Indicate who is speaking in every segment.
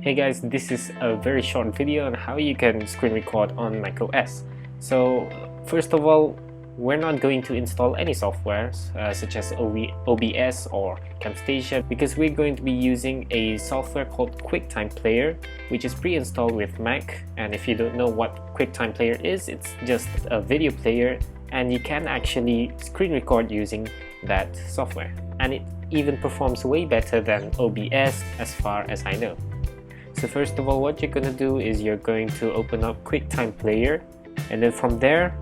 Speaker 1: Hey guys, this is a very short video on how you can screen record on macOS. So first of all, we're not going to install any softwares such as OBS or Camstation, because we're going to be using a software called QuickTime Player, which is pre-installed with Mac. And if you don't know what QuickTime Player is, it's just a video player, and you can actually screen record using that software. And it even performs way better than OBS as far as I know. So first of all, what you're gonna do is you're going to open up QuickTime Player, and then from there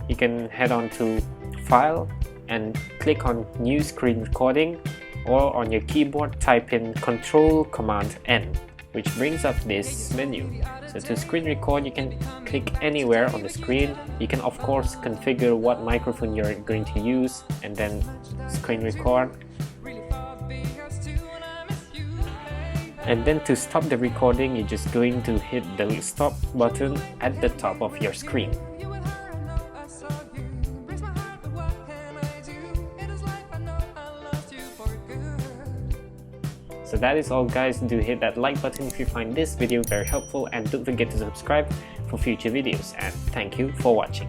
Speaker 1: you can head on to File and click on New Screen Recording, or on your keyboard type in Control-Command-N, which brings up this menu. So to screen record, you can click anywhere on the screen. You can of course configure what microphone you're going to use and then screen record. And then to stop the recording, you're just going to hit the stop button at the top of your screen. So that is all guys. Do hit that like button if you find this video very helpful, and don't forget to subscribe for future videos, and thank you for watching.